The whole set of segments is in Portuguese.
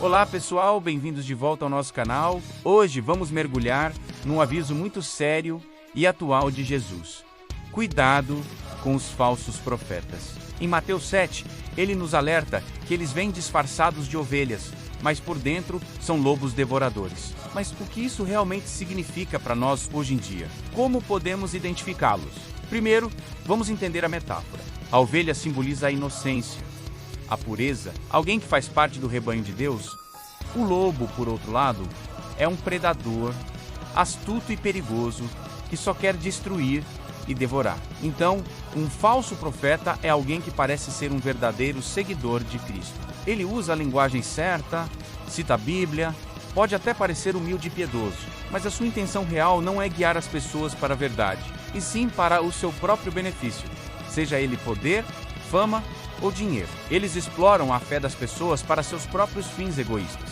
Olá pessoal, bem-vindos de volta ao nosso canal. Hoje vamos mergulhar num aviso muito sério e atual de Jesus. Cuidado com os falsos profetas. Em Mateus 7, ele nos alerta que eles vêm disfarçados de ovelhas, mas por dentro são lobos devoradores. Mas o que isso realmente significa para nós hoje em dia? Como podemos identificá-los? Primeiro, vamos entender a metáfora. A ovelha simboliza a inocência, a pureza, alguém que faz parte do rebanho de Deus. O lobo, por outro lado, é um predador, astuto e perigoso, que só quer destruir e devorar. Então, um falso profeta é alguém que parece ser um verdadeiro seguidor de Cristo. Ele usa a linguagem certa, cita a Bíblia, pode até parecer humilde e piedoso, mas a sua intenção real não é guiar as pessoas para a verdade, e sim para o seu próprio benefício, seja ele poder, fama ou dinheiro. Eles exploram a fé das pessoas para seus próprios fins egoístas.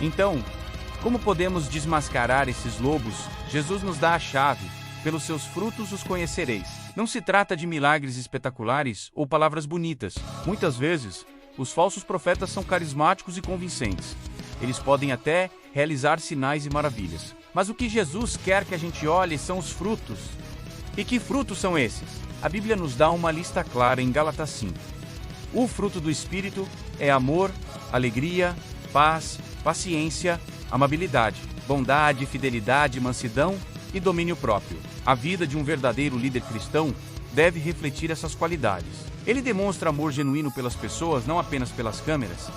Então, como podemos desmascarar esses lobos? Jesus nos dá a chave. Pelos seus frutos os conhecereis. Não se trata de milagres espetaculares ou palavras bonitas. Muitas vezes, os falsos profetas são carismáticos e convincentes. Eles podem até realizar sinais e maravilhas. Mas o que Jesus quer que a gente olhe são os frutos. E que frutos são esses? A Bíblia nos dá uma lista clara em Gálatas 5. O fruto do Espírito é amor, alegria, paz, paciência, amabilidade, bondade, fidelidade, mansidão e domínio próprio. A vida de um verdadeiro líder cristão deve refletir essas qualidades. Ele demonstra amor genuíno pelas pessoas, não apenas pelas câmeras.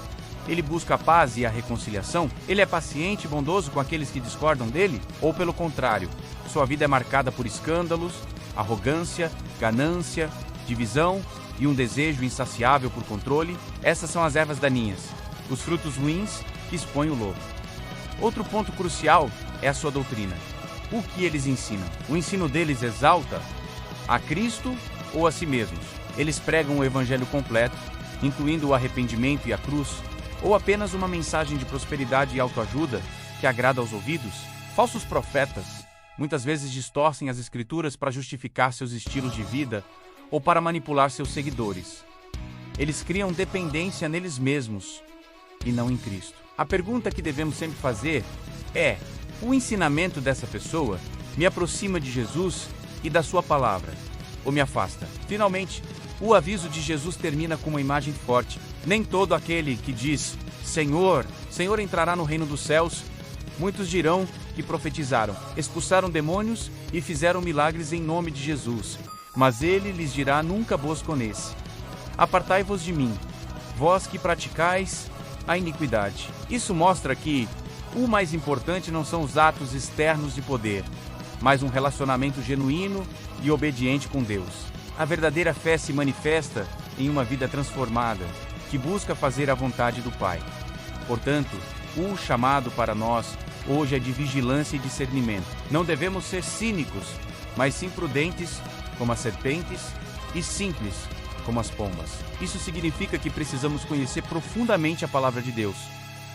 Ele busca a paz e a reconciliação. Ele é paciente e bondoso com aqueles que discordam dele? Ou pelo contrário, sua vida é marcada por escândalos, arrogância, ganância, divisão e um desejo insaciável por controle? Essas são as ervas daninhas, os frutos ruins que expõem o lobo. Outro ponto crucial é a sua doutrina. O que eles ensinam? O ensino deles exalta a Cristo ou a si mesmos? Eles pregam o evangelho completo, incluindo o arrependimento e a cruz, ou apenas uma mensagem de prosperidade e autoajuda que agrada aos ouvidos? Falsos profetas muitas vezes distorcem as escrituras para justificar seus estilos de vida ou para manipular seus seguidores. Eles criam dependência neles mesmos e não em Cristo. A pergunta que devemos sempre fazer é: o ensinamento dessa pessoa me aproxima de Jesus e da sua palavra, ou me afasta? Finalmente, o aviso de Jesus termina com uma imagem forte. Nem todo aquele que diz Senhor, Senhor entrará no reino dos céus. Muitos dirão que profetizaram, expulsaram demônios e fizeram milagres em nome de Jesus. Mas ele lhes dirá: nunca vos conheço. Apartai-vos de mim, vós que praticais a iniquidade. Isso mostra que o mais importante não são os atos externos de poder, mas um relacionamento genuíno e obediente com Deus. A verdadeira fé se manifesta em uma vida transformada, que busca fazer a vontade do Pai. Portanto, o chamado para nós hoje é de vigilância e discernimento. Não devemos ser cínicos, mas sim prudentes como as serpentes e simples como as pombas. Isso significa que precisamos conhecer profundamente a palavra de Deus.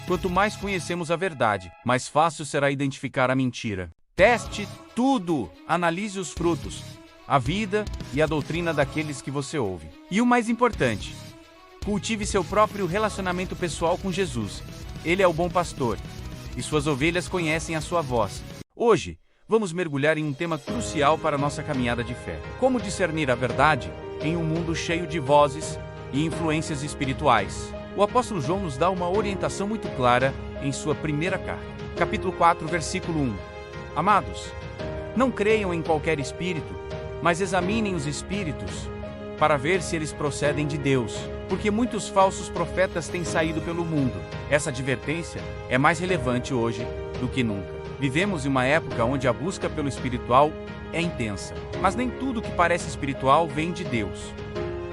Quanto mais conhecemos a verdade, mais fácil será identificar a mentira. Teste tudo, analise os frutos, a vida e a doutrina daqueles que você ouve. E o mais importante, cultive seu próprio relacionamento pessoal com Jesus. Ele é o bom pastor, e suas ovelhas conhecem a sua voz. Hoje, vamos mergulhar em um tema crucial para a nossa caminhada de fé. Como discernir a verdade em um mundo cheio de vozes e influências espirituais? O apóstolo João nos dá uma orientação muito clara em sua primeira carta. Capítulo 4, versículo 1. Amados, não creiam em qualquer espírito, mas examinem os espíritos para ver se eles procedem de Deus, porque muitos falsos profetas têm saído pelo mundo. Essa advertência é mais relevante hoje do que nunca. Vivemos em uma época onde a busca pelo espiritual é intensa, mas nem tudo que parece espiritual vem de Deus.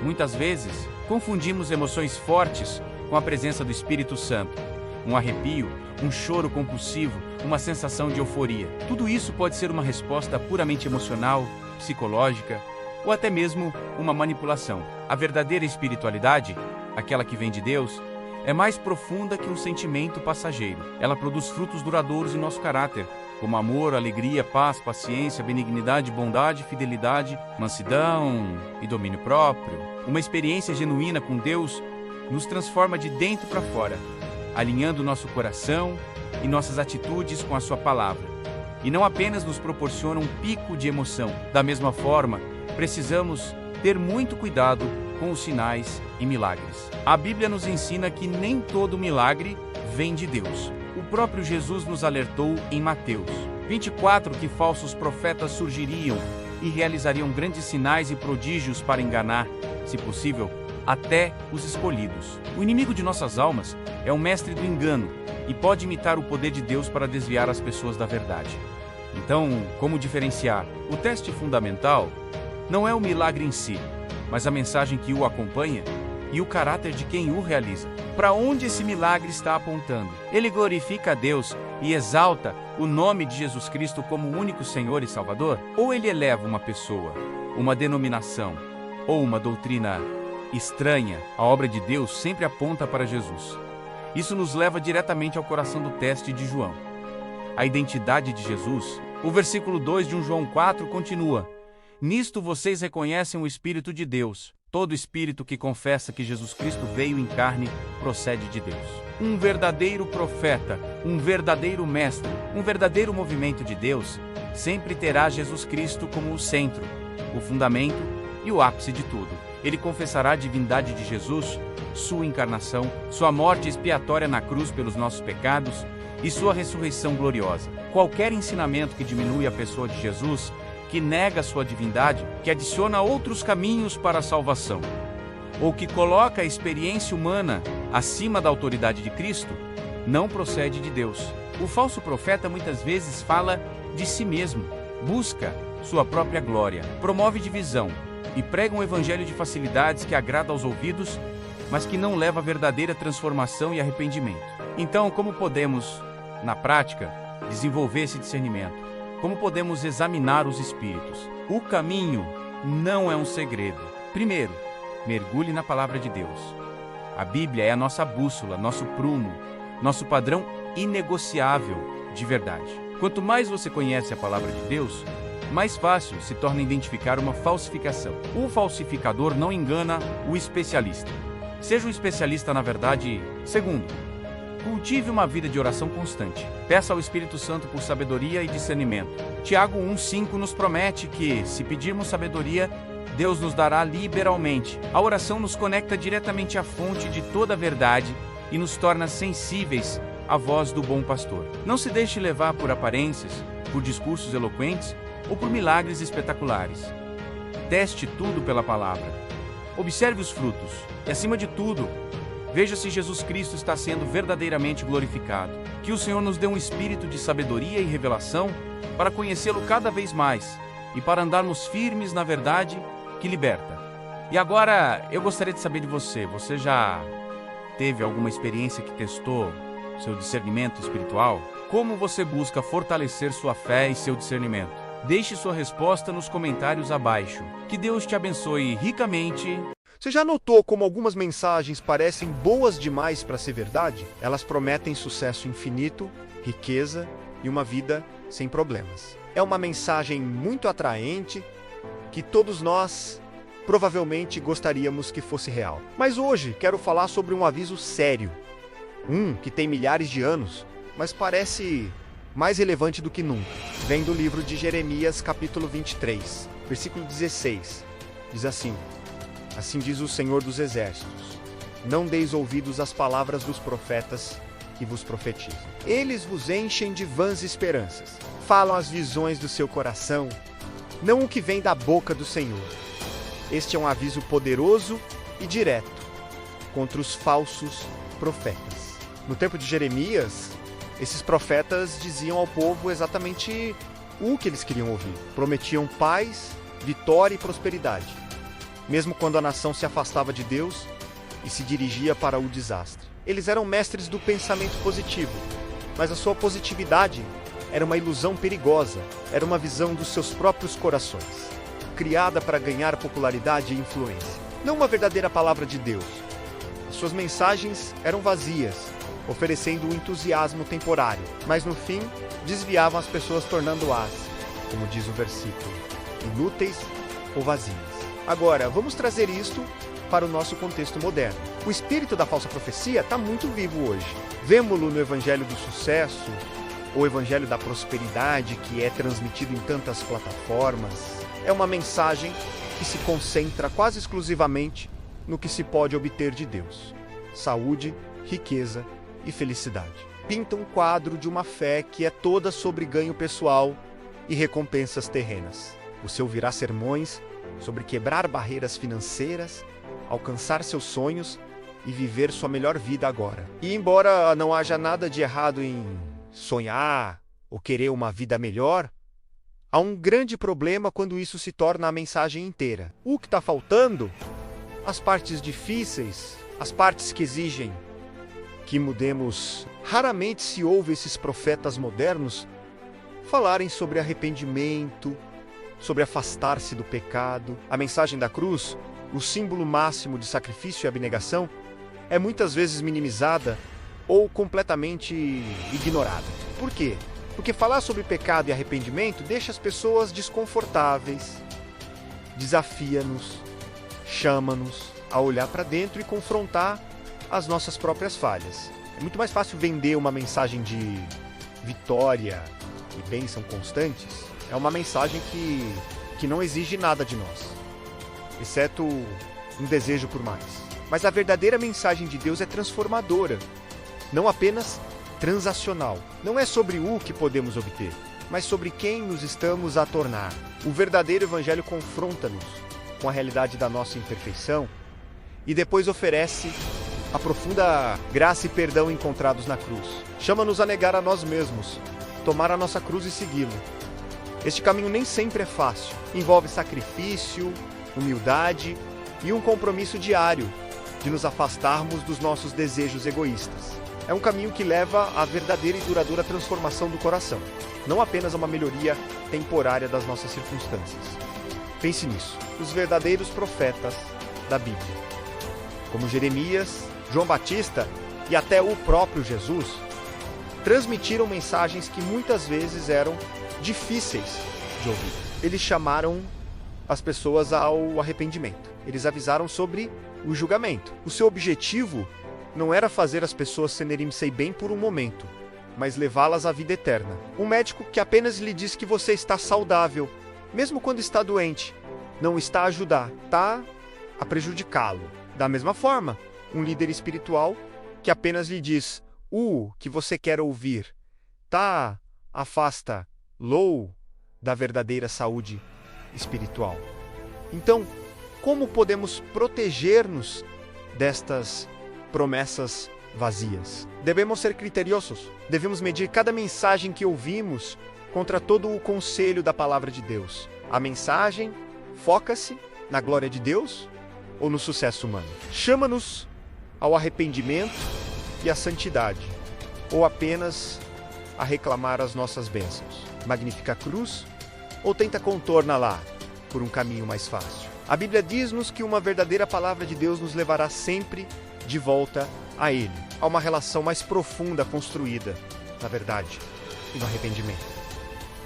Muitas vezes, confundimos emoções fortes com a presença do Espírito Santo. Um arrepio, um choro compulsivo, uma sensação de euforia. Tudo isso pode ser uma resposta puramente emocional, psicológica ou até mesmo uma manipulação. A verdadeira espiritualidade, aquela que vem de Deus, é mais profunda que um sentimento passageiro. Ela produz frutos duradouros em nosso caráter, como amor, alegria, paz, paciência, benignidade, bondade, fidelidade, mansidão e domínio próprio. Uma experiência genuína com Deus nos transforma de dentro para fora. alinhando nosso coração e nossas atitudes com a sua palavra. E não apenas nos proporciona um pico de emoção. Da mesma forma, precisamos ter muito cuidado com os sinais e milagres. A Bíblia nos ensina que nem todo milagre vem de Deus. O próprio Jesus nos alertou em Mateus 24 que falsos profetas surgiriam e realizariam grandes sinais e prodígios para enganar, se possível, até os escolhidos. O inimigo de nossas almas é o mestre do engano e pode imitar o poder de Deus para desviar as pessoas da verdade. Então, como diferenciar? O teste fundamental não é o milagre em si, mas a mensagem que o acompanha e o caráter de quem o realiza. Para onde esse milagre está apontando? Ele glorifica a Deus e exalta o nome de Jesus Cristo como o único Senhor e Salvador? Ou ele eleva uma pessoa, uma denominação ou uma doutrina estranha? A obra de Deus sempre aponta para Jesus. Isso nos leva diretamente ao coração do teste de João. A identidade de Jesus. O versículo 2 de 1 João 4 continua: Nisto vocês reconhecem o Espírito de Deus. Todo espírito que confessa que Jesus Cristo veio em carne procede de Deus. Um verdadeiro profeta, um verdadeiro mestre, um verdadeiro movimento de Deus sempre terá Jesus Cristo como o centro, o fundamento e o ápice de tudo. Ele confessará a divindade de Jesus, sua encarnação, sua morte expiatória na cruz pelos nossos pecados e sua ressurreição gloriosa. Qualquer ensinamento que diminui a pessoa de Jesus, que nega sua divindade, que adiciona outros caminhos para a salvação, ou que coloca a experiência humana acima da autoridade de Cristo, não procede de Deus. O falso profeta muitas vezes fala de si mesmo, busca sua própria glória, promove divisão e prega um evangelho de facilidades que agrada aos ouvidos, mas que não leva a verdadeira transformação e arrependimento. Então, como podemos, na prática, desenvolver esse discernimento? Como podemos examinar os espíritos? O caminho não é um segredo. Primeiro, mergulhe na palavra de Deus. A Bíblia é a nossa bússola, nosso prumo, nosso padrão inegociável de verdade. Quanto mais você conhece a palavra de Deus, mais fácil se torna identificar uma falsificação. O falsificador não engana o especialista. Seja um especialista na verdade. Segundo, cultive uma vida de oração constante. Peça ao Espírito Santo por sabedoria e discernimento. Tiago 1,5 nos promete que, se pedirmos sabedoria, Deus nos dará liberalmente. A oração nos conecta diretamente à fonte de toda a verdade e nos torna sensíveis à voz do bom pastor. Não se deixe levar por aparências, por discursos eloquentes ou por milagres espetaculares. Teste tudo pela palavra. Observe os frutos e, acima de tudo, veja se Jesus Cristo está sendo verdadeiramente glorificado. Que o Senhor nos dê um espírito de sabedoria e revelação para conhecê-lo cada vez mais e para andarmos firmes na verdade que liberta. E agora, eu gostaria de saber de você. Você já teve alguma experiência que testou seu discernimento espiritual? Como você busca fortalecer sua fé e seu discernimento? Deixe sua resposta nos comentários abaixo. Que Deus te abençoe ricamente. Você já notou como algumas mensagens parecem boas demais para ser verdade? Elas prometem sucesso infinito, riqueza e uma vida sem problemas. É uma mensagem muito atraente que todos nós provavelmente gostaríamos que fosse real. Mas hoje quero falar sobre um aviso sério. Que tem milhares de anos, mas parece mais relevante do que nunca. Vem do livro de Jeremias, capítulo 23, versículo 16. Diz assim: Assim diz o Senhor dos Exércitos: Não deis ouvidos às palavras dos profetas que vos profetizam. Eles vos enchem de vãs esperanças. Falam as visões do seu coração, não o que vem da boca do Senhor. Este é um aviso poderoso e direto contra os falsos profetas. No tempo de Jeremias, esses profetas diziam ao povo exatamente o que eles queriam ouvir. Prometiam paz, vitória e prosperidade, mesmo quando a nação se afastava de Deus e se dirigia para o desastre. Eles eram mestres do pensamento positivo, mas a sua positividade era uma ilusão perigosa, era uma visão dos seus próprios corações, criada para ganhar popularidade e influência. Não uma verdadeira palavra de Deus. As suas mensagens eram vazias, oferecendo um entusiasmo temporário, mas no fim desviavam as pessoas, tornando-as, como diz o versículo, inúteis ou vazias. Agora, vamos trazer isto para o nosso contexto moderno. O espírito da falsa profecia está muito vivo hoje. Vemo-lo no evangelho do sucesso, ou evangelho da prosperidade, que é transmitido em tantas plataformas. É uma mensagem que se concentra quase exclusivamente no que se pode obter de Deus: saúde, riqueza e felicidade. Pinta um quadro de uma fé que é toda sobre ganho pessoal e recompensas terrenas. Você ouvirá sermões sobre quebrar barreiras financeiras, alcançar seus sonhos e viver sua melhor vida agora. E embora não haja nada de errado em sonhar ou querer uma vida melhor, há um grande problema quando isso se torna a mensagem inteira. O que está faltando? As partes difíceis, as partes que exigem que mudemos. Raramente se ouve esses profetas modernos falarem sobre arrependimento, sobre afastar-se do pecado. A mensagem da cruz, o símbolo máximo de sacrifício e abnegação, é muitas vezes minimizada ou completamente ignorada. Por quê? Porque falar sobre pecado e arrependimento deixa as pessoas desconfortáveis, desafia-nos, chama-nos a olhar para dentro e confrontar as nossas próprias falhas. É muito mais fácil vender uma mensagem de vitória e bênção constantes. É uma mensagem que não exige nada de nós, exceto um desejo por mais. Mas a verdadeira mensagem de Deus é transformadora, não apenas transacional. Não é sobre o que podemos obter, mas sobre quem nos estamos a tornar. O verdadeiro evangelho confronta-nos com a realidade da nossa imperfeição e depois oferece a profunda graça e perdão encontrados na cruz. Chama-nos a negar a nós mesmos, tomar a nossa cruz e segui-lo. Este caminho nem sempre é fácil. Envolve sacrifício, humildade e um compromisso diário de nos afastarmos dos nossos desejos egoístas. É um caminho que leva à verdadeira e duradoura transformação do coração, não apenas a uma melhoria temporária das nossas circunstâncias. Pense nisso. Os verdadeiros profetas da Bíblia, como Jeremias, João Batista e até o próprio Jesus, transmitiram mensagens que muitas vezes eram difíceis de ouvir. Eles chamaram as pessoas ao arrependimento. Eles avisaram sobre o julgamento. O seu objetivo não era fazer as pessoas sentirem-se bem por um momento, mas levá-las à vida eterna. Um médico que apenas lhe diz que você está saudável, mesmo quando está doente, não está a ajudar, está a prejudicá-lo. Da mesma forma, um líder espiritual que apenas lhe diz o que você quer ouvir, afasta-lo da verdadeira saúde espiritual. Então, como podemos proteger-nos destas promessas vazias? Devemos ser criteriosos. Devemos medir cada mensagem que ouvimos contra todo o conselho da palavra de Deus. A mensagem foca-se na glória de Deus ou no sucesso humano? Chama-nos ao arrependimento e à santidade, ou apenas a reclamar as nossas bênçãos? Magnifica a cruz ou tenta contorná-la por um caminho mais fácil? A Bíblia diz-nos que uma verdadeira palavra de Deus nos levará sempre de volta a Ele, a uma relação mais profunda construída na verdade e no arrependimento,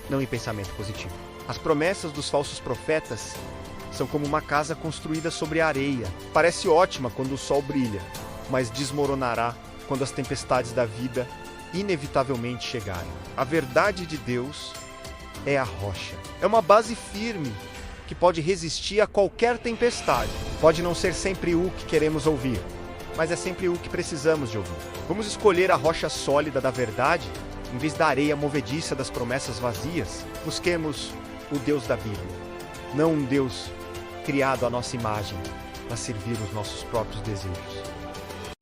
não em pensamento positivo. As promessas dos falsos profetas são como uma casa construída sobre a areia. Parece ótima quando o sol brilha, mas desmoronará quando as tempestades da vida inevitavelmente chegarem. A verdade de Deus é a rocha. É uma base firme que pode resistir a qualquer tempestade. Pode não ser sempre o que queremos ouvir, mas é sempre o que precisamos de ouvir. Vamos escolher a rocha sólida da verdade em vez da areia movediça das promessas vazias. Busquemos o Deus da Bíblia, não um Deus criado à nossa imagem para servir os nossos próprios desejos.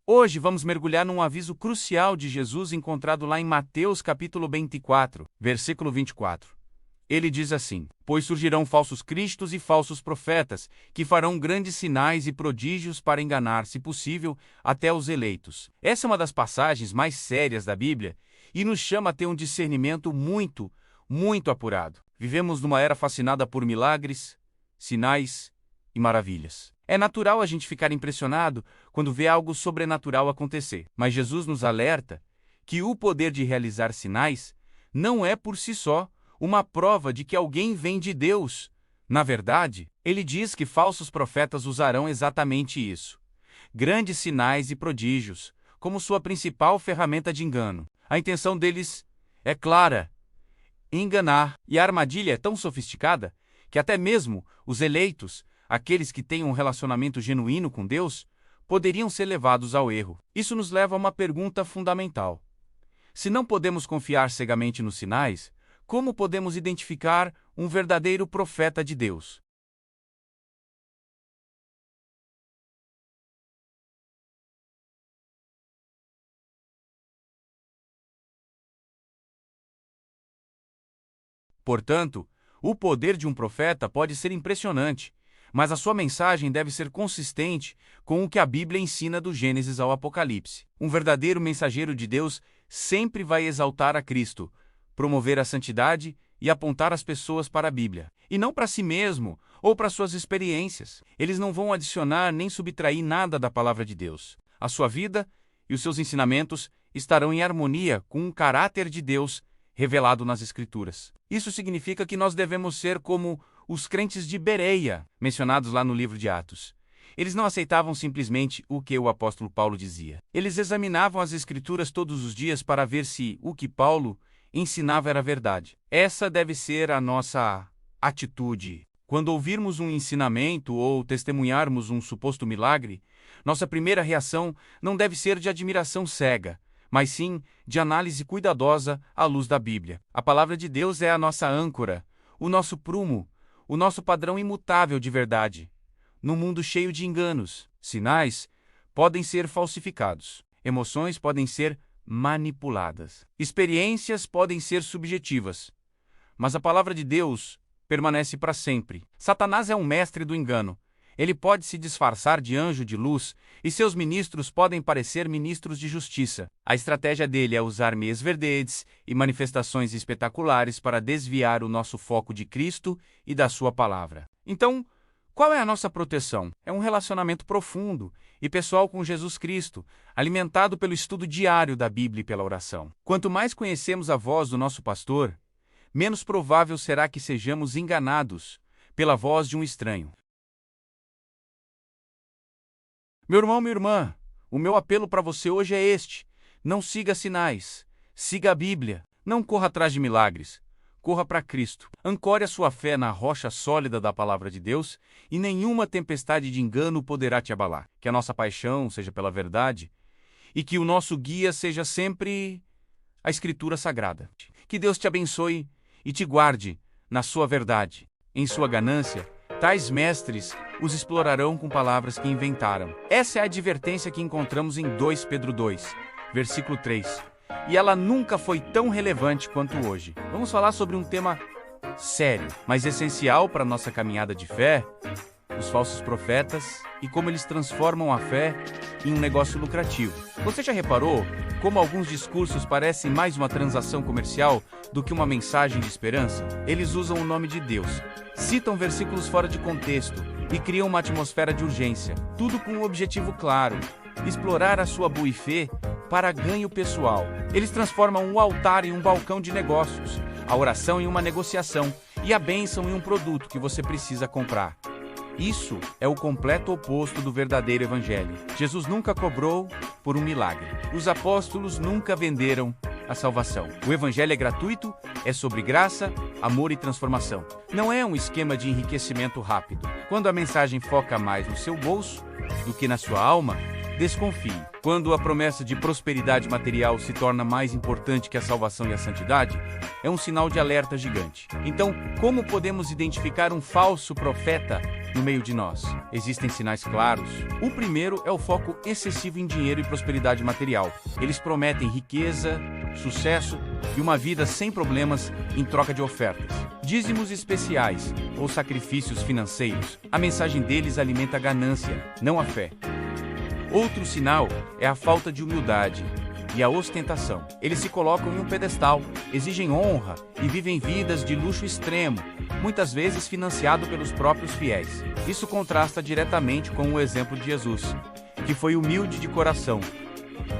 Hoje vamos mergulhar num aviso crucial de Jesus encontrado lá em Mateus capítulo 24, versículo 24. Ele diz assim: pois surgirão falsos cristos e falsos profetas, que farão grandes sinais e prodígios para enganar, se possível, até os eleitos. Essa é uma das passagens mais sérias da Bíblia e nos chama a ter um discernimento muito apurado. Vivemos numa era fascinada por milagres, sinais e maravilhas. É natural a gente ficar impressionado quando vê algo sobrenatural acontecer, mas Jesus nos alerta que o poder de realizar sinais não é por si só uma prova de que alguém vem de Deus. Na verdade, ele diz que falsos profetas usarão exatamente isso: grandes sinais e prodígios, como sua principal ferramenta de engano. A intenção deles é clara: enganar, e a armadilha é tão sofisticada que até mesmo os eleitos, aqueles que têm um relacionamento genuíno com Deus, poderiam ser levados ao erro. Isso nos leva a uma pergunta fundamental. Se não podemos confiar cegamente nos sinais, como podemos identificar um verdadeiro profeta de Deus? Portanto, o poder de um profeta pode ser impressionante, mas a sua mensagem deve ser consistente com o que a Bíblia ensina do Gênesis ao Apocalipse. Um verdadeiro mensageiro de Deus sempre vai exaltar a Cristo, promover a santidade e apontar as pessoas para a Bíblia, e não para si mesmo ou para suas experiências. Eles não vão adicionar nem subtrair nada da palavra de Deus. A sua vida e os seus ensinamentos estarão em harmonia com o caráter de Deus revelado nas Escrituras. Isso significa que nós devemos ser como os crentes de Bereia, mencionados lá no livro de Atos. Eles não aceitavam simplesmente o que o apóstolo Paulo dizia. Eles examinavam as Escrituras todos os dias para ver se o que Paulo ensinava era verdade. Essa deve ser a nossa atitude. Quando ouvirmos um ensinamento ou testemunharmos um suposto milagre, nossa primeira reação não deve ser de admiração cega, mas sim de análise cuidadosa à luz da Bíblia. A palavra de Deus é a nossa âncora, o nosso prumo, o nosso padrão imutável de verdade. Num mundo cheio de enganos, sinais podem ser falsificados, emoções podem ser manipuladas, experiências podem ser subjetivas, mas a palavra de Deus permanece para sempre. Satanás é um mestre do engano. Ele pode se disfarçar de anjo de luz e seus ministros podem parecer ministros de justiça. A estratégia dele é usar meias verdes e manifestações espetaculares para desviar o nosso foco de Cristo e da sua palavra. Então, qual é a nossa proteção? É um relacionamento profundo e pessoal com Jesus Cristo, alimentado pelo estudo diário da Bíblia e pela oração. Quanto mais conhecemos a voz do nosso pastor, menos provável será que sejamos enganados pela voz de um estranho. Meu irmão, minha irmã, o meu apelo para você hoje é este: não siga sinais, siga a Bíblia, não corra atrás de milagres, corra para Cristo. Ancore a sua fé na rocha sólida da palavra de Deus e nenhuma tempestade de engano poderá te abalar. Que a nossa paixão seja pela verdade e que o nosso guia seja sempre a Escritura Sagrada. Que Deus te abençoe e te guarde na sua verdade. Em sua ganância, tais mestres os explorarão com palavras que inventaram. Essa é a advertência que encontramos em 2 Pedro 2, versículo 3. E ela nunca foi tão relevante quanto hoje. Vamos falar sobre um tema sério, mas essencial para a nossa caminhada de fé: os falsos profetas e como eles transformam a fé em um negócio lucrativo. Você já reparou como alguns discursos parecem mais uma transação comercial do que uma mensagem de esperança? Eles usam o nome de Deus, citam versículos fora de contexto e criam uma atmosfera de urgência, tudo com um objetivo claro: explorar a sua boa-fé para ganho pessoal. Eles transformam o altar em um balcão de negócios, a oração em uma negociação e a bênção em um produto que você precisa comprar. Isso é o completo oposto do verdadeiro evangelho. Jesus nunca cobrou por um milagre. Os apóstolos nunca venderam a salvação. O evangelho é gratuito, é sobre graça, amor e transformação. Não é um esquema de enriquecimento rápido. Quando a mensagem foca mais no seu bolso do que na sua alma, desconfie. Quando a promessa de prosperidade material se torna mais importante que a salvação e a santidade, é um sinal de alerta gigante. Então, como podemos identificar um falso profeta no meio de nós? Existem sinais claros. O primeiro é o foco excessivo em dinheiro e prosperidade material. Eles prometem riqueza, sucesso e uma vida sem problemas em troca de ofertas, dízimos especiais ou sacrifícios financeiros. A mensagem deles alimenta a ganância, não a fé. Outro sinal é a falta de humildade e a ostentação. Eles se colocam em um pedestal, exigem honra e vivem vidas de luxo extremo, muitas vezes financiado pelos próprios fiéis. Isso contrasta diretamente com o exemplo de Jesus, que foi humilde de coração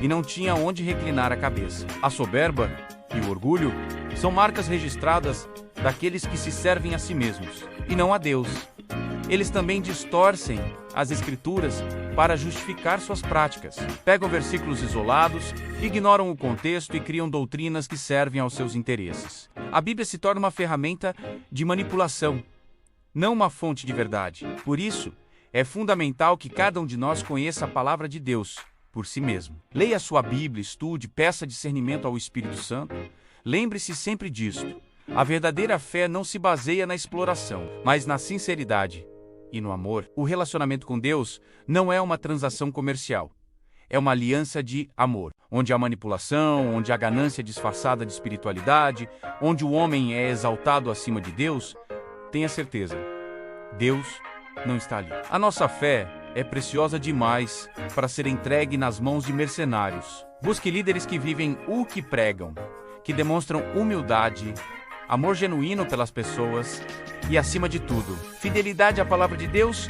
e não tinha onde reclinar a cabeça. A soberba e o orgulho são marcas registradas daqueles que se servem a si mesmos, e não a Deus. Eles também distorcem as Escrituras para justificar suas práticas. Pegam versículos isolados, ignoram o contexto e criam doutrinas que servem aos seus interesses. A Bíblia se torna uma ferramenta de manipulação, não uma fonte de verdade. Por isso, é fundamental que cada um de nós conheça a palavra de Deus por si mesmo. Leia sua Bíblia, estude, peça discernimento ao Espírito Santo. Lembre-se sempre disto. A verdadeira fé não se baseia na exploração, mas na sinceridade e no amor. O relacionamento com Deus não é uma transação comercial. É uma aliança de amor, onde há manipulação, onde há ganância disfarçada de espiritualidade, onde o homem é exaltado acima de Deus. Tenha certeza, Deus não está ali. A nossa fé é preciosa demais para ser entregue nas mãos de mercenários. Busque líderes que vivem o que pregam, que demonstram humildade, amor genuíno pelas pessoas e, acima de tudo, fidelidade à palavra de Deus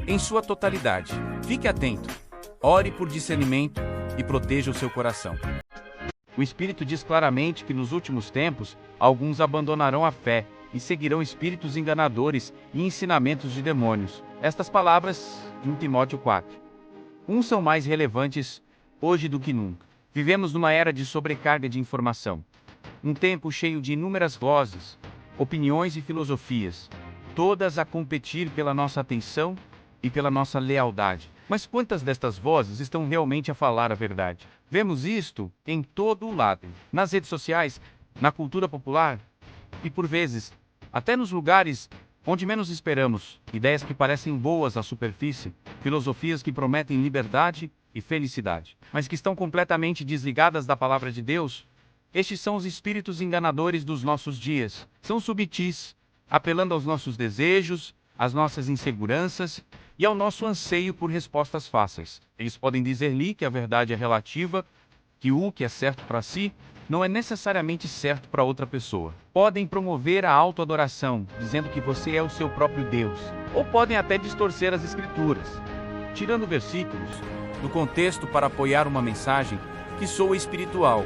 em sua totalidade. Fique atento, ore por discernimento e proteja o seu coração. O Espírito diz claramente que nos últimos tempos, alguns abandonarão a fé e seguirão espíritos enganadores e ensinamentos de demônios. Estas palavras, em Timóteo 4:1, são mais relevantes hoje do que nunca. Vivemos numa era de sobrecarga de informação. Um tempo cheio de inúmeras vozes, opiniões e filosofias, todas a competir pela nossa atenção e pela nossa lealdade. Mas quantas destas vozes estão realmente a falar a verdade? Vemos isto em todo o lado, nas redes sociais, na cultura popular e, por vezes, até nos lugares onde menos esperamos. Ideias que parecem boas à superfície, filosofias que prometem liberdade e felicidade, mas que estão completamente desligadas da palavra de Deus. Estes são os espíritos enganadores dos nossos dias. São subtis, apelando aos nossos desejos, às nossas inseguranças e ao nosso anseio por respostas fáceis. Eles podem dizer-lhe que a verdade é relativa, que o que é certo para si não é necessariamente certo para outra pessoa. Podem promover a autoadoração, dizendo que você é o seu próprio Deus. Ou podem até distorcer as Escrituras, tirando versículos do contexto para apoiar uma mensagem que soa espiritual,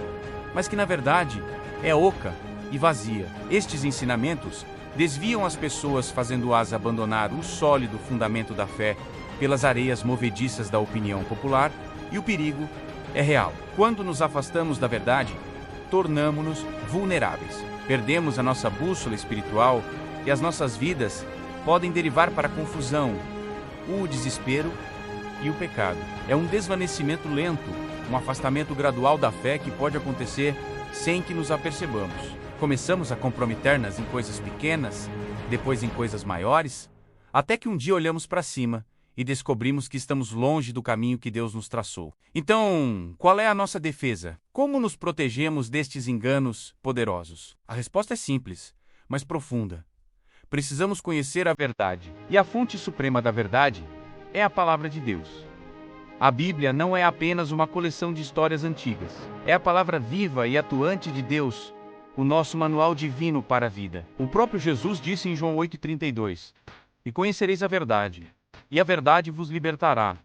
mas que na verdade é oca e vazia. Estes ensinamentos desviam as pessoas, fazendo-as abandonar o sólido fundamento da fé pelas areias movediças da opinião popular, e o perigo é real. Quando nos afastamos da verdade, tornamo-nos vulneráveis. Perdemos a nossa bússola espiritual e as nossas vidas podem derivar para a confusão, o desespero e o pecado. É um desvanecimento lento, um afastamento gradual da fé que pode acontecer sem que nos apercebamos. Começamos a comprometer-nos em coisas pequenas, depois em coisas maiores, até que um dia olhamos para cima e descobrimos que estamos longe do caminho que Deus nos traçou. Então, qual é a nossa defesa? Como nos protegemos destes enganos poderosos? A resposta é simples, mas profunda. Precisamos conhecer a verdade. E a fonte suprema da verdade é a palavra de Deus. A Bíblia não é apenas uma coleção de histórias antigas. É a palavra viva e atuante de Deus, o nosso manual divino para a vida. O próprio Jesus disse em João 8,32: "E conhecereis a verdade, e a verdade vos libertará."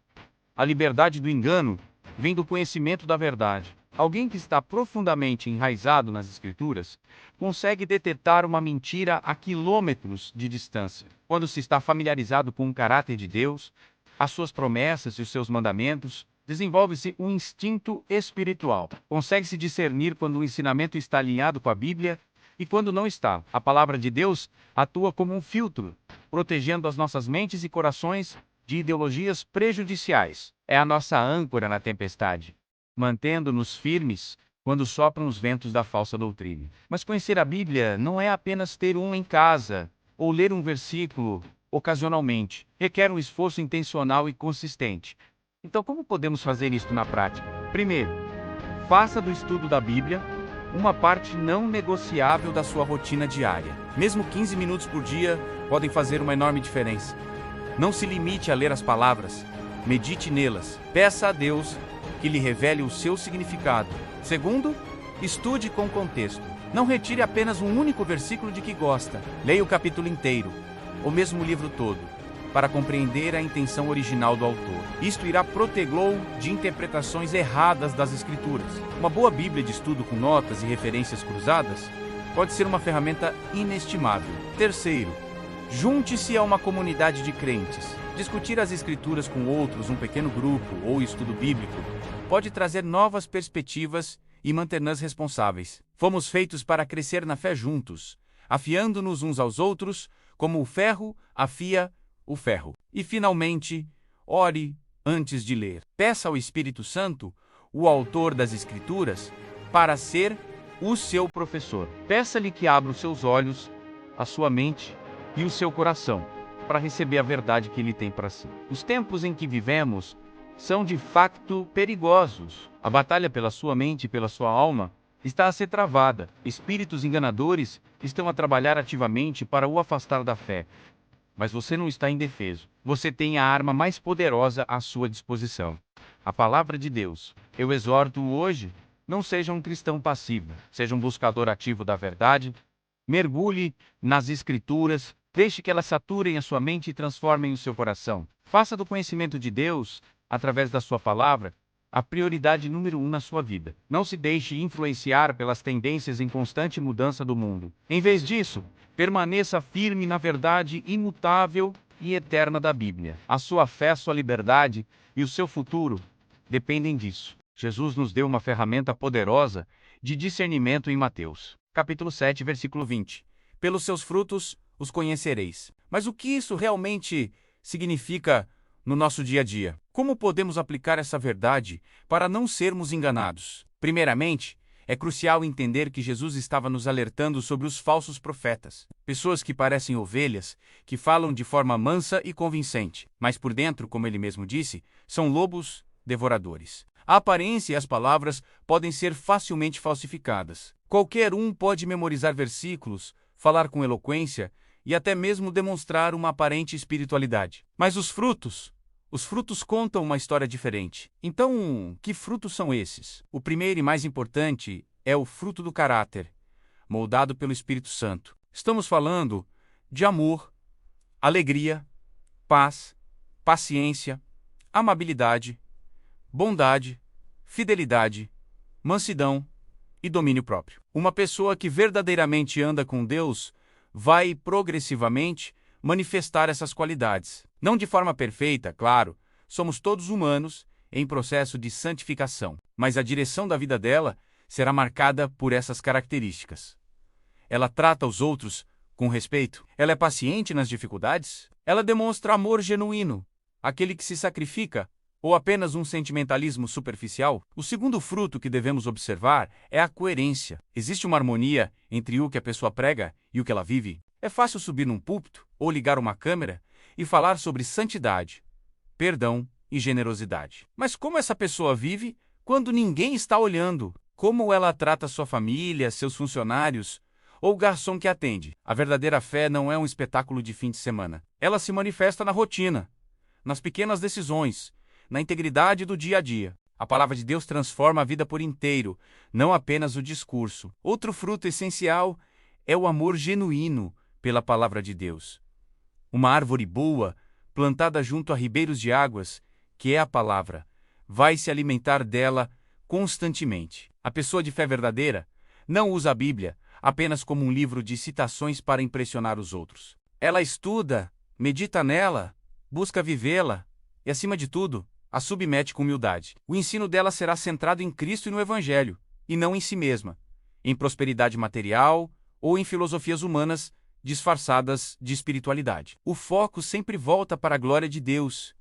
A liberdade do engano vem do conhecimento da verdade. Alguém que está profundamente enraizado nas Escrituras consegue detectar uma mentira a quilômetros de distância. Quando se está familiarizado com o caráter de Deus, as suas promessas e os seus mandamentos, desenvolve-se um instinto espiritual. Consegue-se discernir quando o ensinamento está alinhado com a Bíblia e quando não está. A palavra de Deus atua como um filtro, protegendo as nossas mentes e corações de ideologias prejudiciais. É a nossa âncora na tempestade, mantendo-nos firmes quando sopram os ventos da falsa doutrina. Mas conhecer a Bíblia não é apenas ter um em casa ou ler um versículo ocasionalmente. Requer um esforço intencional e consistente. Então, como podemos fazer isso na prática? Primeiro, faça do estudo da Bíblia uma parte não negociável da sua rotina diária. Mesmo 15 minutos por dia podem fazer uma enorme diferença. Não se limite a ler as palavras, medite nelas. Peça a Deus que lhe revele o seu significado. Segundo, estude com contexto. Não retire apenas um único versículo de que gosta. Leia o capítulo inteiro, ou mesmo o livro todo, para compreender a intenção original do autor. Isto irá protegê-lo de interpretações erradas das Escrituras. Uma boa Bíblia de estudo com notas e referências cruzadas pode ser uma ferramenta inestimável. Terceiro, junte-se a uma comunidade de crentes. Discutir as Escrituras com outros, um pequeno grupo ou estudo bíblico, pode trazer novas perspectivas e manter-nos responsáveis. Fomos feitos para crescer na fé juntos, afiando-nos uns aos outros, como o ferro afia o ferro. E, finalmente, ore antes de ler. Peça ao Espírito Santo, o autor das Escrituras, para ser o seu professor. Peça-lhe que abra os seus olhos, a sua mente e o seu coração, para receber a verdade que ele tem para si. Os tempos em que vivemos são de facto perigosos. A batalha pela sua mente e pela sua alma está a ser travada. Espíritos enganadores estão a trabalhar ativamente para o afastar da fé. Mas você não está indefeso. Você tem a arma mais poderosa à sua disposição: a palavra de Deus. Eu exorto-o hoje: não seja um cristão passivo, seja um buscador ativo da verdade. Mergulhe nas Escrituras, deixe que elas saturem a sua mente e transformem o seu coração. Faça do conhecimento de Deus, através da sua palavra, a prioridade número 1 na sua vida. Não se deixe influenciar pelas tendências em constante mudança do mundo. Em vez disso, permaneça firme na verdade imutável e eterna da Bíblia. A sua fé, a sua liberdade e o seu futuro dependem disso. Jesus nos deu uma ferramenta poderosa de discernimento em Mateus, capítulo 7, versículo 20. Pelos seus frutos os conhecereis. Mas o que isso realmente significa no nosso dia a dia? Como podemos aplicar essa verdade para não sermos enganados? Primeiramente, é crucial entender que Jesus estava nos alertando sobre os falsos profetas. Pessoas que parecem ovelhas, que falam de forma mansa e convincente, mas por dentro, como ele mesmo disse, são lobos devoradores. A aparência e as palavras podem ser facilmente falsificadas. Qualquer um pode memorizar versículos, falar com eloquência e até mesmo demonstrar uma aparente espiritualidade. Mas os frutos contam uma história diferente. Então, que frutos são esses? O primeiro e mais importante é o fruto do caráter, moldado pelo Espírito Santo. Estamos falando de amor, alegria, paz, paciência, amabilidade, bondade, fidelidade, mansidão e domínio próprio. Uma pessoa que verdadeiramente anda com Deus vai progressivamente manifestar essas qualidades. Não de forma perfeita, claro, somos todos humanos em processo de santificação, mas a direção da vida dela será marcada por essas características. Ela trata os outros com respeito. Ela é paciente nas dificuldades. Ela demonstra amor genuíno, aquele que se sacrifica, ou apenas um sentimentalismo superficial? O segundo fruto que devemos observar é a coerência. Existe uma harmonia entre o que a pessoa prega e o que ela vive? É fácil subir num púlpito ou ligar uma câmera e falar sobre santidade, perdão e generosidade. Mas como essa pessoa vive quando ninguém está olhando? Como ela trata sua família, seus funcionários ou o garçom que atende? A verdadeira fé não é um espetáculo de fim de semana. Ela se manifesta na rotina, nas pequenas decisões, na integridade do dia a dia. A palavra de Deus transforma a vida por inteiro, não apenas o discurso. Outro fruto essencial é o amor genuíno pela palavra de Deus. Uma árvore boa, plantada junto a ribeiros de águas, que é a palavra, vai se alimentar dela constantemente. A pessoa de fé verdadeira não usa a Bíblia apenas como um livro de citações para impressionar os outros. Ela estuda, medita nela, busca vivê-la e, acima de tudo, a submete com humildade. O ensino dela será centrado em Cristo e no Evangelho, e não em si mesma, em prosperidade material ou em filosofias humanas disfarçadas de espiritualidade. O foco sempre volta para a glória de Deus,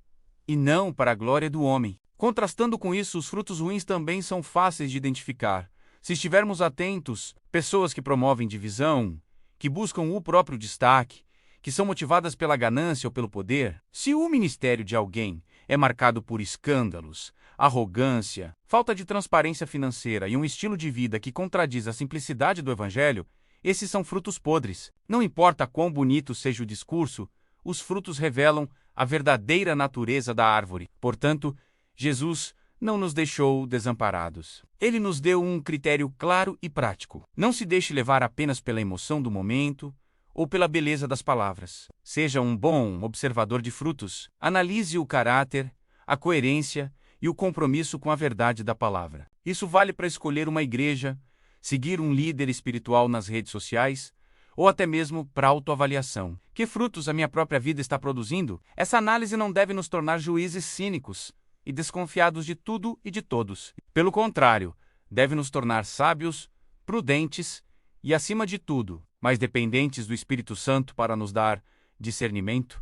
e não para a glória do homem. Contrastando com isso, os frutos ruins também são fáceis de identificar. Se estivermos atentos, pessoas que promovem divisão, que buscam o próprio destaque, que são motivadas pela ganância ou pelo poder. Se o ministério de alguém é marcado por escândalos, arrogância, falta de transparência financeira e um estilo de vida que contradiz a simplicidade do Evangelho, esses são frutos podres. Não importa quão bonito seja o discurso, os frutos revelam a verdadeira natureza da árvore. Portanto, Jesus não nos deixou desamparados. Ele nos deu um critério claro e prático. Não se deixe levar apenas pela emoção do momento ou pela beleza das palavras. Seja um bom observador de frutos. Analise o caráter, a coerência e o compromisso com a verdade da palavra. Isso vale para escolher uma igreja, seguir um líder espiritual nas redes sociais, ou até mesmo para autoavaliação. Que frutos a minha própria vida está produzindo? Essa análise não deve nos tornar juízes cínicos e desconfiados de tudo e de todos. Pelo contrário, deve nos tornar sábios, prudentes e, acima de tudo, mais dependentes do Espírito Santo para nos dar discernimento.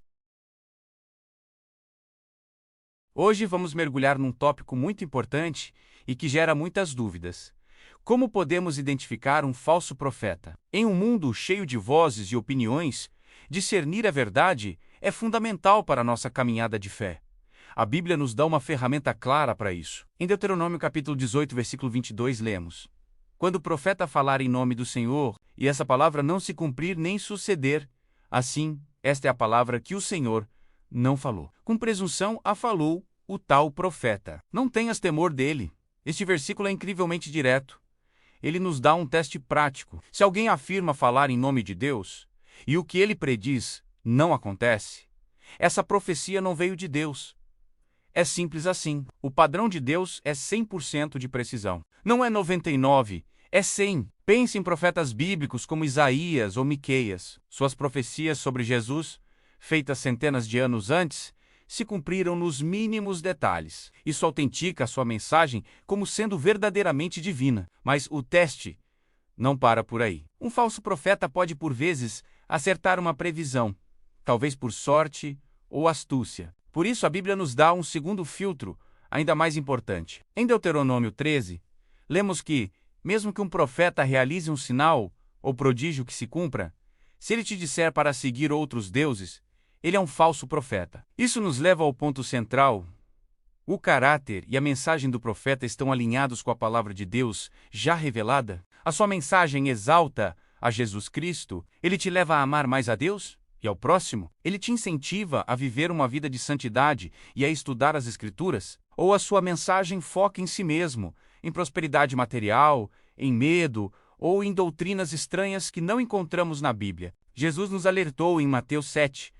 Hoje vamos mergulhar num tópico muito importante e que gera muitas dúvidas. Como podemos identificar um falso profeta? Em um mundo cheio de vozes e opiniões, discernir a verdade é fundamental para a nossa caminhada de fé. A Bíblia nos dá uma ferramenta clara para isso. Em Deuteronômio capítulo 18, versículo 22, lemos: Quando o profeta falar em nome do Senhor, e essa palavra não se cumprir nem suceder, assim, esta é a palavra que o Senhor não falou. Com presunção a falou o tal profeta. Não tenhas temor dele. Este versículo é incrivelmente direto. Ele nos dá um teste prático. Se alguém afirma falar em nome de Deus, e o que ele prediz não acontece, essa profecia não veio de Deus. É simples assim. O padrão de Deus é 100% de precisão. Não é 99, é 100. Pense em profetas bíblicos como Isaías ou Miqueias. Suas profecias sobre Jesus, feitas centenas de anos antes, se cumpriram nos mínimos detalhes. Isso autentica a sua mensagem como sendo verdadeiramente divina. Mas o teste não para por aí. Um falso profeta pode, por vezes, acertar uma previsão, talvez por sorte ou astúcia. Por isso, a Bíblia nos dá um segundo filtro, ainda mais importante. Em Deuteronômio 13, lemos que, mesmo que um profeta realize um sinal ou prodígio que se cumpra, se ele te disser para seguir outros deuses, ele é um falso profeta. Isso nos leva ao ponto central. O caráter e a mensagem do profeta estão alinhados com a palavra de Deus já revelada? A sua mensagem exalta a Jesus Cristo? Ele te leva a amar mais a Deus e ao próximo? Ele te incentiva a viver uma vida de santidade e a estudar as Escrituras? Ou a sua mensagem foca em si mesmo, em prosperidade material, em medo ou em doutrinas estranhas que não encontramos na Bíblia? Jesus nos alertou em Mateus 7,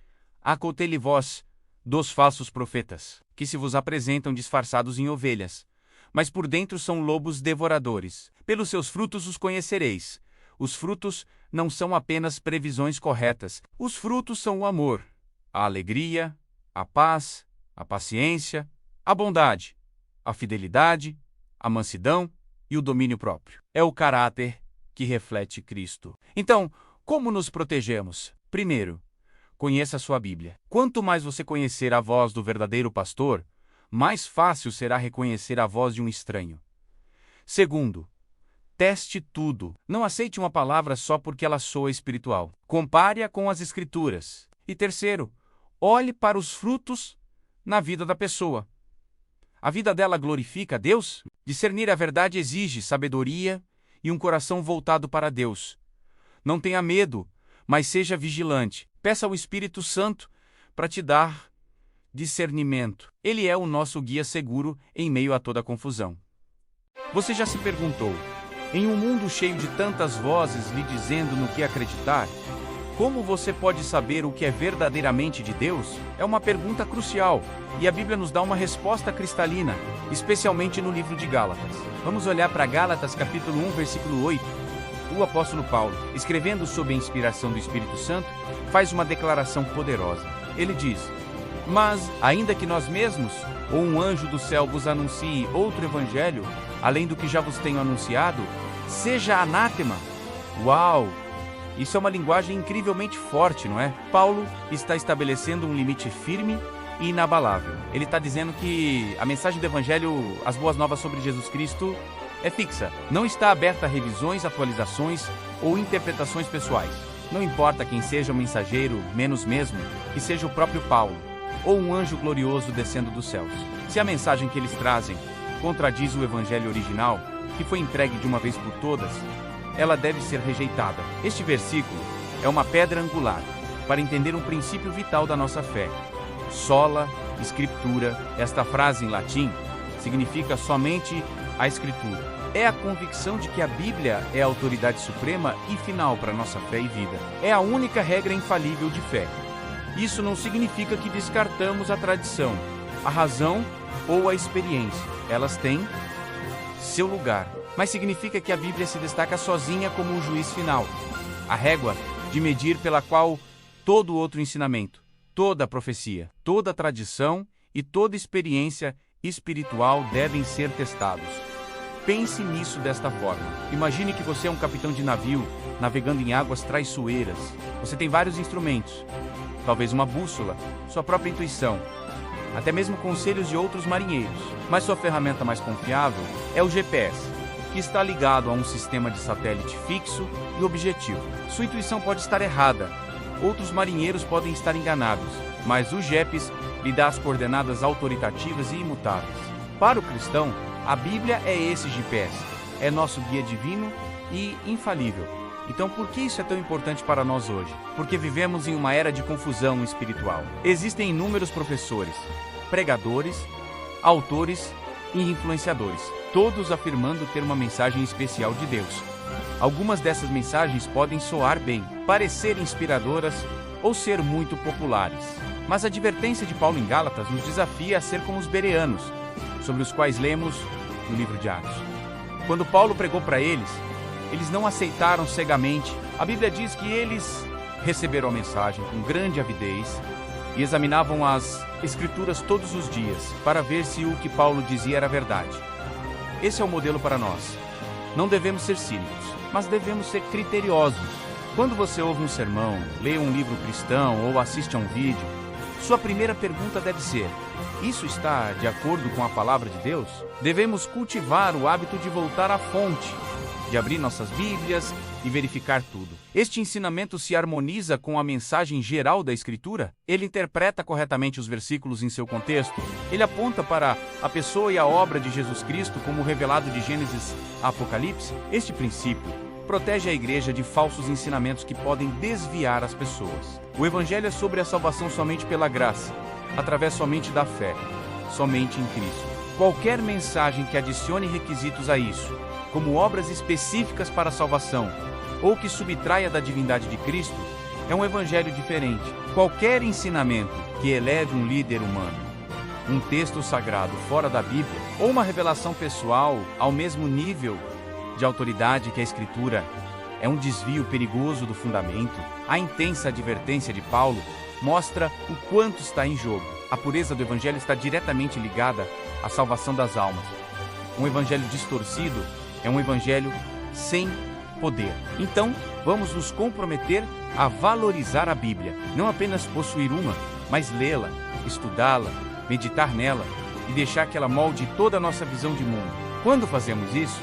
Acautei-lhe vós dos falsos profetas, que se vos apresentam disfarçados em ovelhas, mas por dentro são lobos devoradores. Pelos seus frutos os conhecereis. Os frutos não são apenas previsões corretas. Os frutos são o amor, a alegria, a paz, a paciência, a bondade, a fidelidade, a mansidão e o domínio próprio. É o caráter que reflete Cristo. Então, como nos protegemos? Primeiro, conheça a sua Bíblia. Quanto mais você conhecer a voz do verdadeiro pastor, mais fácil será reconhecer a voz de um estranho. Segundo, teste tudo. Não aceite uma palavra só porque ela soa espiritual. Compare-a com as Escrituras. E terceiro, olhe para os frutos na vida da pessoa. A vida dela glorifica a Deus? Discernir a verdade exige sabedoria e um coração voltado para Deus. Não tenha medo, mas seja vigilante. Peça ao Espírito Santo para te dar discernimento. Ele é o nosso guia seguro em meio a toda a confusão. Você já se perguntou, em um mundo cheio de tantas vozes lhe dizendo no que acreditar, como você pode saber o que é verdadeiramente de Deus? É uma pergunta crucial, e a Bíblia nos dá uma resposta cristalina, especialmente no livro de Gálatas. Vamos olhar para Gálatas capítulo 1, versículo 8. O apóstolo Paulo, escrevendo sob a inspiração do Espírito Santo, faz uma declaração poderosa. Ele diz: Mas, ainda que nós mesmos, ou um anjo do céu vos anuncie outro evangelho, além do que já vos tenho anunciado, seja anátema. Uau! Isso é uma linguagem incrivelmente forte, não é? Paulo está estabelecendo um limite firme e inabalável. Ele está dizendo que a mensagem do evangelho, as boas novas sobre Jesus Cristo, é fixa. Não está aberta a revisões, atualizações ou interpretações pessoais. Não importa quem seja o mensageiro, menos mesmo que seja o próprio Paulo, ou um anjo glorioso descendo dos céus. Se a mensagem que eles trazem contradiz o evangelho original, que foi entregue de uma vez por todas, ela deve ser rejeitada. Este versículo é uma pedra angular para entender um princípio vital da nossa fé. Sola Scriptura, esta frase em latim, significa somente a Escritura. É a convicção de que a Bíblia é a autoridade suprema e final para nossa fé e vida. É a única regra infalível de fé. Isso não significa que descartamos a tradição, a razão ou a experiência. Elas têm seu lugar, mas significa que a Bíblia se destaca sozinha como um juiz final, a régua de medir pela qual todo outro ensinamento, toda profecia, toda tradição e toda experiência espiritual devem ser testados. Pense nisso desta forma. Imagine que você é um capitão de navio, navegando em águas traiçoeiras. Você tem vários instrumentos, talvez uma bússola, sua própria intuição, até mesmo conselhos de outros marinheiros. Mas sua ferramenta mais confiável é o GPS, que está ligado a um sistema de satélite fixo e objetivo. Sua intuição pode estar errada, outros marinheiros podem estar enganados, mas o GPS lhe dá as coordenadas autoritativas e imutáveis. Para o cristão, a Bíblia é esse GPS, é nosso guia divino e infalível. Então, por que isso é tão importante para nós hoje? Porque vivemos em uma era de confusão espiritual. Existem inúmeros professores, pregadores, autores e influenciadores, todos afirmando ter uma mensagem especial de Deus. Algumas dessas mensagens podem soar bem, parecer inspiradoras ou ser muito populares. Mas a advertência de Paulo em Gálatas nos desafia a ser como os bereanos, sobre os quais lemos no livro de Atos. Quando Paulo pregou para eles não aceitaram cegamente. A Bíblia diz que eles receberam a mensagem com grande avidez e examinavam as Escrituras todos os dias para ver se o que Paulo dizia era verdade. Esse é o modelo para nós. Não devemos ser cínicos, mas devemos ser criteriosos. Quando você ouve um sermão, lê um livro cristão ou assiste a um vídeo, sua primeira pergunta deve ser: isso está de acordo com a palavra de Deus? Devemos cultivar o hábito de voltar à fonte, de abrir nossas Bíblias e verificar tudo. Este ensinamento se harmoniza com a mensagem geral da Escritura? Ele interpreta corretamente os versículos em seu contexto? Ele aponta para a pessoa e a obra de Jesus Cristo como revelado de Gênesis a Apocalipse? Este princípio protege a igreja de falsos ensinamentos que podem desviar as pessoas. O Evangelho é sobre a salvação somente pela graça, através somente da fé, somente em Cristo. Qualquer mensagem que adicione requisitos a isso, como obras específicas para a salvação, ou que subtraia da divindade de Cristo, é um evangelho diferente. Qualquer ensinamento que eleve um líder humano, um texto sagrado fora da Bíblia, ou uma revelação pessoal ao mesmo nível de autoridade que a Escritura, é um desvio perigoso do fundamento. A intensa advertência de Paulo mostra o quanto está em jogo. A pureza do evangelho está diretamente ligada à salvação das almas. Um evangelho distorcido é um evangelho sem poder. Então, vamos nos comprometer a valorizar a Bíblia, não apenas possuir uma, mas lê-la, estudá-la, meditar nela e deixar que ela molde toda a nossa visão de mundo. Quando fazemos isso,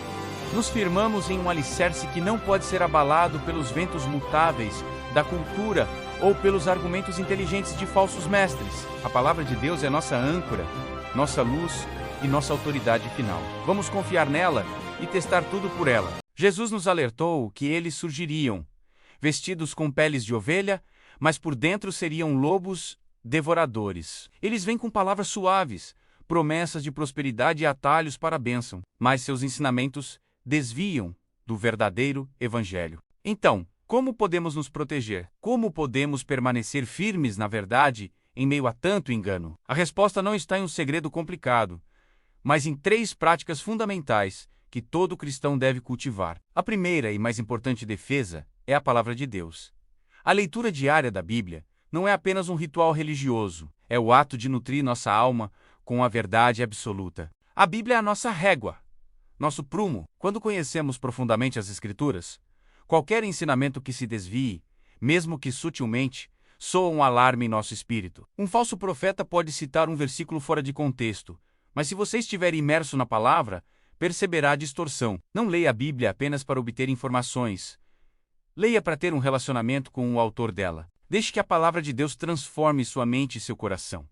nos firmamos em um alicerce que não pode ser abalado pelos ventos mutáveis da cultura ou pelos argumentos inteligentes de falsos mestres. A palavra de Deus é nossa âncora, nossa luz e nossa autoridade final. Vamos confiar nela e testar tudo por ela. Jesus nos alertou que eles surgiriam, vestidos com peles de ovelha, mas por dentro seriam lobos devoradores. Eles vêm com palavras suaves, promessas de prosperidade e atalhos para a bênção, mas seus ensinamentos desviam do verdadeiro evangelho. Então, como podemos nos proteger? Como podemos permanecer firmes na verdade em meio a tanto engano? A resposta não está em um segredo complicado, mas em 3 práticas fundamentais que todo cristão deve cultivar. A primeira e mais importante defesa é a palavra de Deus. A leitura diária da Bíblia não é apenas um ritual religioso, é o ato de nutrir nossa alma com a verdade absoluta. A Bíblia é a nossa régua, nosso prumo. Quando conhecemos profundamente as Escrituras, qualquer ensinamento que se desvie, mesmo que sutilmente, soa um alarme em nosso espírito. Um falso profeta pode citar um versículo fora de contexto, mas se você estiver imerso na palavra, perceberá a distorção. Não leia a Bíblia apenas para obter informações. Leia para ter um relacionamento com o autor dela. Deixe que a palavra de Deus transforme sua mente e seu coração.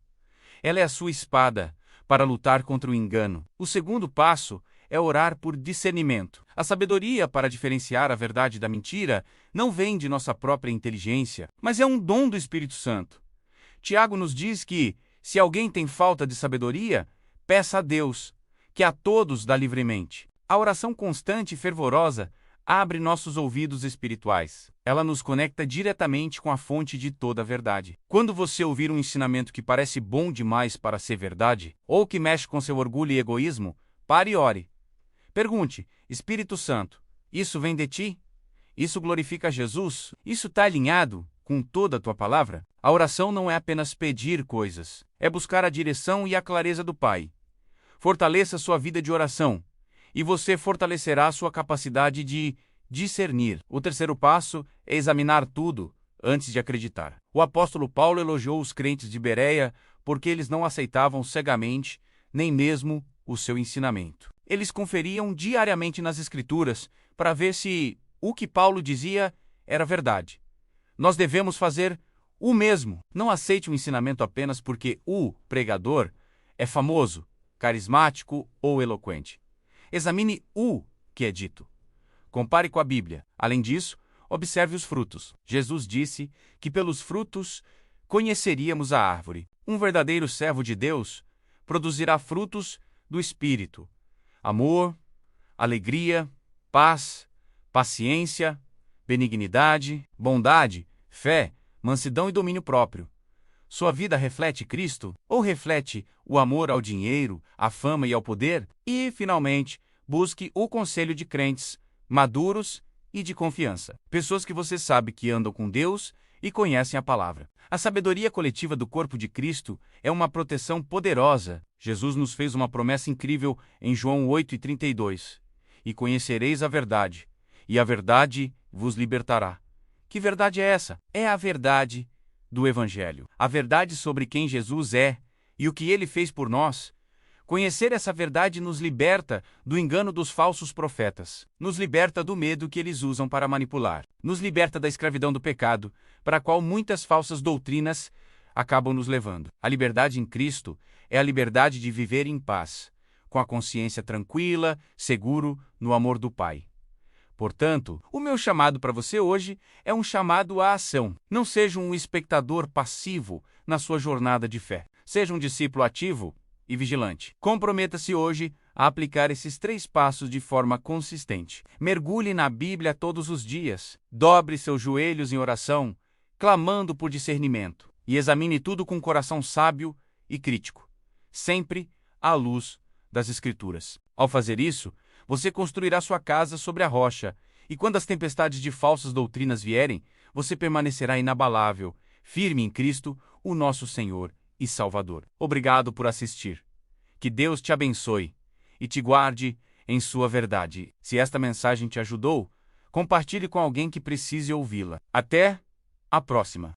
Ela é a sua espada para lutar contra o engano. O segundo passo é orar por discernimento. A sabedoria para diferenciar a verdade da mentira não vem de nossa própria inteligência, mas é um dom do Espírito Santo. Tiago nos diz que, se alguém tem falta de sabedoria, peça a Deus, que a todos dá livremente. A oração constante e fervorosa abre nossos ouvidos espirituais. Ela nos conecta diretamente com a fonte de toda a verdade. Quando você ouvir um ensinamento que parece bom demais para ser verdade, ou que mexe com seu orgulho e egoísmo, pare e ore. Pergunte: Espírito Santo, isso vem de ti? Isso glorifica Jesus? Isso está alinhado com toda a tua palavra? A oração não é apenas pedir coisas, é buscar a direção e a clareza do Pai. Fortaleça sua vida de oração, e você fortalecerá sua capacidade de discernir. O terceiro passo é examinar tudo antes de acreditar. O apóstolo Paulo elogiou os crentes de Bereia porque eles não aceitavam cegamente nem mesmo o seu ensinamento. Eles conferiam diariamente nas Escrituras para ver se o que Paulo dizia era verdade. Nós devemos fazer o mesmo. Não aceite um ensinamento apenas porque o pregador é famoso, carismático ou eloquente. Examine o que é dito. Compare com a Bíblia. Além disso, observe os frutos. Jesus disse que pelos frutos conheceríamos a árvore. Um verdadeiro servo de Deus produzirá frutos do Espírito: amor, alegria, paz, paciência, benignidade, bondade, fé, mansidão e domínio próprio. Sua vida reflete Cristo ou reflete o amor ao dinheiro, à fama e ao poder? E, finalmente, busque o conselho de crentes maduros e de confiança. Pessoas que você sabe que andam com Deus e conhecem a palavra. A sabedoria coletiva do corpo de Cristo é uma proteção poderosa. Jesus nos fez uma promessa incrível em João 8:32. E conhecereis a verdade, e a verdade vos libertará. Que verdade é essa? É a verdade do Evangelho. A verdade sobre quem Jesus é e o que ele fez por nós. Conhecer essa verdade nos liberta do engano dos falsos profetas, nos liberta do medo que eles usam para manipular, nos liberta da escravidão do pecado, para a qual muitas falsas doutrinas acabam nos levando. A liberdade em Cristo é a liberdade de viver em paz, com a consciência tranquila, seguro no amor do Pai. Portanto, o meu chamado para você hoje é um chamado à ação. Não seja um espectador passivo na sua jornada de fé. Seja um discípulo ativo e vigilante. Comprometa-se hoje a aplicar esses 3 passos de forma consistente. Mergulhe na Bíblia todos os dias. Dobre seus joelhos em oração, clamando por discernimento. E examine tudo com um coração sábio e crítico, sempre à luz das Escrituras. Ao fazer isso, você construirá sua casa sobre a rocha, e quando as tempestades de falsas doutrinas vierem, você permanecerá inabalável, firme em Cristo, o nosso Senhor e Salvador. Obrigado por assistir. Que Deus te abençoe e te guarde em sua verdade. Se esta mensagem te ajudou, compartilhe com alguém que precise ouvi-la. Até a próxima!